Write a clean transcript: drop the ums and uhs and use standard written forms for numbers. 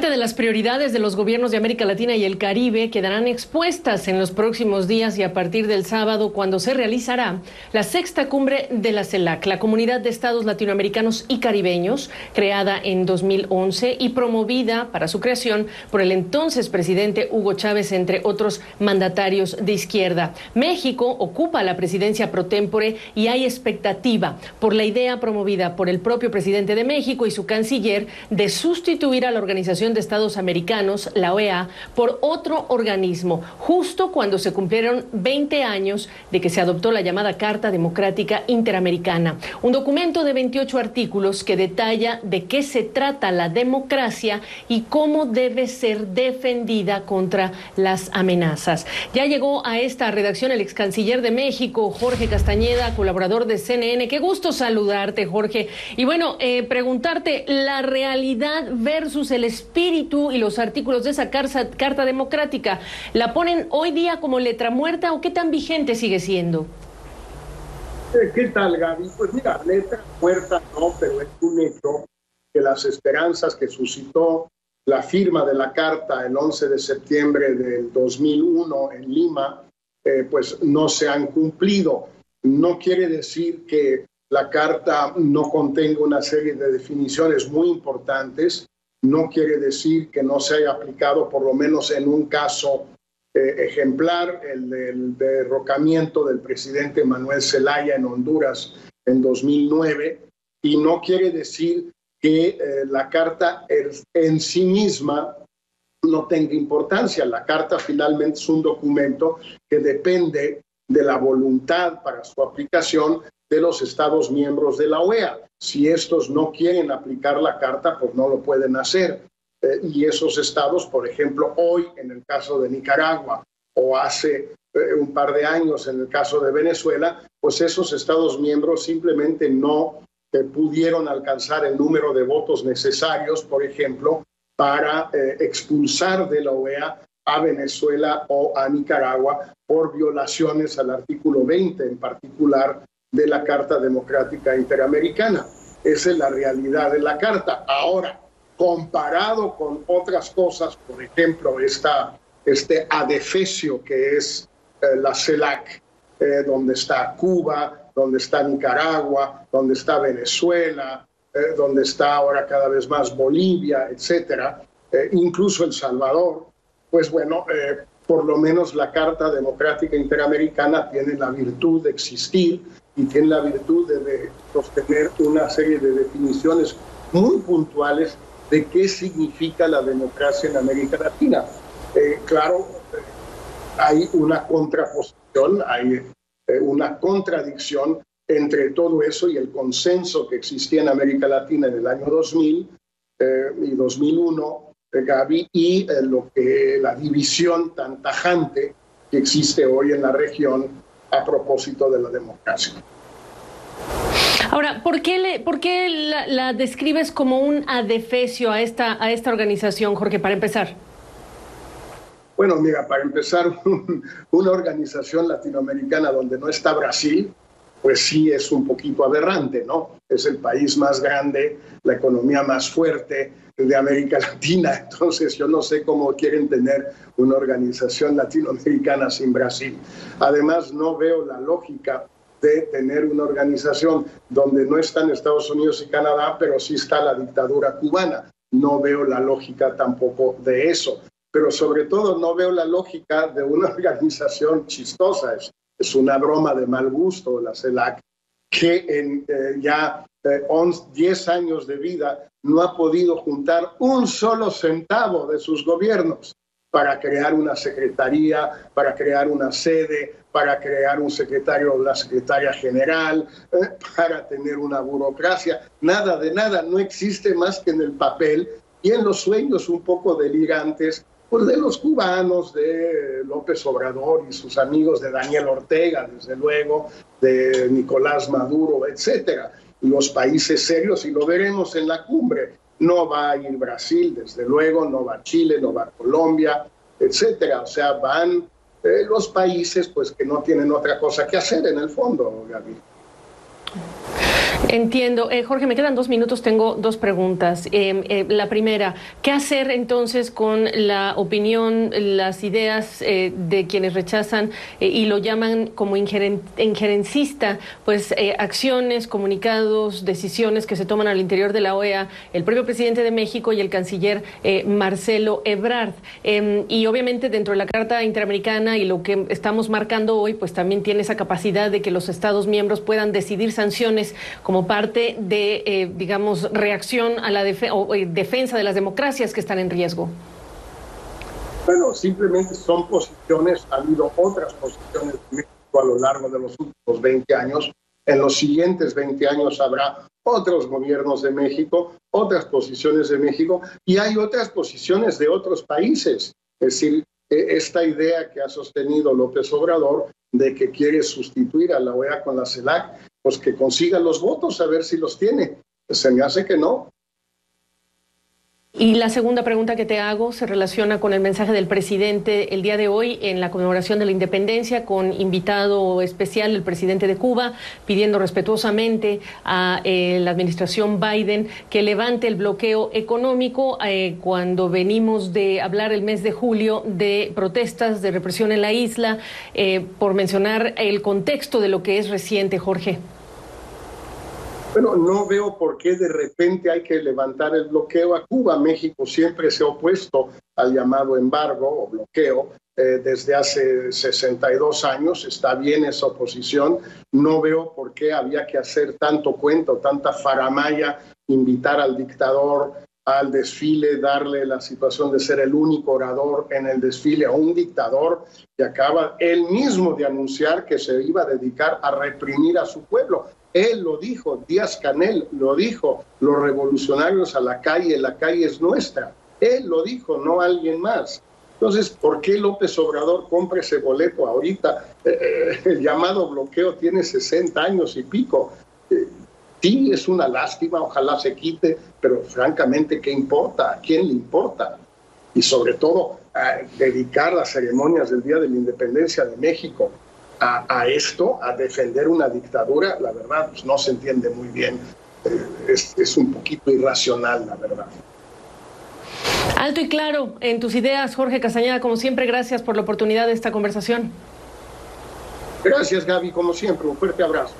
Parte de las prioridades de los gobiernos de América Latina y el Caribe quedarán expuestas en los próximos días y a partir del sábado, cuando se realizará la sexta cumbre de la CELAC, la Comunidad de Estados Latinoamericanos y Caribeños, creada en 2011 y promovida para su creación por el entonces presidente Hugo Chávez, entre otros mandatarios de izquierda. México ocupa la presidencia pro tempore y hay expectativa por la idea promovida por el propio presidente de México y su canciller de sustituir a la Organización de Estados Americanos, la OEA, por otro organismo, justo cuando se cumplieron 20 años de que se adoptó la llamada Carta Democrática Interamericana, un documento de 28 artículos que detalla de qué se trata la democracia y cómo debe ser defendida contra las amenazas. Ya llegó a esta redacción el ex canciller de México, Jorge Castañeda, colaborador de CNN. Qué gusto saludarte, Jorge. Y bueno, preguntarte la realidad versus el espíritu y los artículos de esa Carta Democrática. ¿La ponen hoy día como letra muerta o qué tan vigente sigue siendo? ¿Qué tal, Gaby? Pues mira, letra muerta no, pero es un hecho que las esperanzas que suscitó la firma de la Carta el 11 de septiembre del 2001 en Lima, pues no se han cumplido. No quiere decir que la Carta no contenga una serie de definiciones muy importantes, no quiere decir que no se haya aplicado, por lo menos en un caso ejemplar, el del derrocamiento del presidente Manuel Zelaya en Honduras en 2009, y no quiere decir que la Carta en sí misma no tenga importancia. La Carta finalmente es un documento que depende de la voluntad para su aplicación de los Estados miembros de la OEA. Si estos no quieren aplicar la Carta, pues no lo pueden hacer. Y esos estados, por ejemplo, hoy en el caso de Nicaragua o hace un par de años en el caso de Venezuela, pues esos estados miembros simplemente no pudieron alcanzar el número de votos necesarios, por ejemplo, para expulsar de la OEA a Venezuela o a Nicaragua por violaciones al artículo 20 en particular de la Carta Democrática Interamericana. Esa es la realidad de la Carta. Ahora, comparado con otras cosas, por ejemplo, este adefesio que es la CELAC, donde está Cuba, donde está Nicaragua, donde está Venezuela, donde está ahora cada vez más Bolivia, etcétera, incluso El Salvador, pues bueno, por lo menos la Carta Democrática Interamericana tiene la virtud de existir y tiene la virtud de sostener una serie de definiciones muy puntuales de qué significa la democracia en América Latina. Claro, hay una contraposición, hay una contradicción entre todo eso y el consenso que existía en América Latina en el año 2000 y 2001, Gaby, y la división tan tajante que existe hoy en la región a propósito de la democracia. Ahora, ¿por qué la describes como un adefesio a esta organización, Jorge, para empezar? Bueno, mira, para empezar, una organización latinoamericana donde no está Brasil, pues sí es un poquito aberrante, ¿no? Es el país más grande, la economía más fuerte de América Latina, entonces yo no sé cómo quieren tener una organización latinoamericana sin Brasil. Además, no veo la lógica de tener una organización donde no están Estados Unidos y Canadá, pero sí está la dictadura cubana. No veo la lógica tampoco de eso, pero sobre todo no veo la lógica de una organización chistosa. Es una broma de mal gusto la CELAC, que en ya 10 años de vida no ha podido juntar un solo centavo de sus gobiernos para crear una secretaría, para crear una sede, para crear un secretario o una secretaria general, para tener una burocracia. Nada de nada, no existe más que en el papel y en los sueños un poco delirantes pues de los cubanos, de López Obrador y sus amigos, de Daniel Ortega, desde luego, de Nicolás Maduro, etcétera. Los países serios, y lo veremos en la cumbre. No va a ir Brasil, desde luego, no va Chile, no va Colombia, etcétera. O sea, van los países pues que no tienen otra cosa que hacer en el fondo, Gaby. Entiendo. Jorge, me quedan 2 minutos, tengo 2 preguntas. La primera, ¿qué hacer entonces con la opinión, las ideas de quienes rechazan y lo llaman como injerencista, pues acciones, comunicados, decisiones que se toman al interior de la OEA, el propio presidente de México y el canciller Marcelo Ebrard? Y obviamente dentro de la Carta Interamericana y lo que estamos marcando hoy, pues también tiene esa capacidad de que los Estados miembros puedan decidir sanciones como parte de, digamos, reacción a la defensa de las democracias que están en riesgo. Bueno, simplemente son posiciones, ha habido otras posiciones de México a lo largo de los últimos 20 años. En los siguientes 20 años habrá otros gobiernos de México, otras posiciones de México, y hay otras posiciones de otros países. Es decir, esta idea que ha sostenido López Obrador de que quiere sustituir a la OEA con la CELAC, pues que consiga los votos, a ver si los tiene. Se me hace que no. Y la segunda pregunta que te hago se relaciona con el mensaje del presidente el día de hoy en la conmemoración de la independencia, con invitado especial el presidente de Cuba, pidiendo respetuosamente a la administración Biden que levante el bloqueo económico cuando venimos de hablar el mes de julio de protestas, de represión en la isla, por mencionar el contexto de lo que es reciente, Jorge. Bueno, no veo por qué de repente hay que levantar el bloqueo a Cuba. México siempre se ha opuesto al llamado embargo o bloqueo desde hace 62 años. Está bien esa oposición. No veo por qué había que hacer tanto cuento, tanta faramaya, invitar al dictador al desfile, darle la situación de ser el único orador en el desfile a un dictador que acaba él mismo de anunciar que se iba a dedicar a reprimir a su pueblo. Él lo dijo, Díaz-Canel lo dijo, los revolucionarios a la calle es nuestra. Él lo dijo, no alguien más. Entonces, ¿por qué López Obrador compra ese boleto ahorita? El llamado bloqueo tiene 60 años y pico. Sí, es una lástima, ojalá se quite, pero francamente, ¿qué importa? ¿A quién le importa? Y sobre todo, dedicar las ceremonias del Día de la Independencia de México a esto, a defender una dictadura, la verdad, pues no se entiende muy bien. Es un poquito irracional, la verdad. Alto y claro en tus ideas, Jorge Castañeda, como siempre, gracias por la oportunidad de esta conversación. Gracias, Gaby, como siempre, un fuerte abrazo.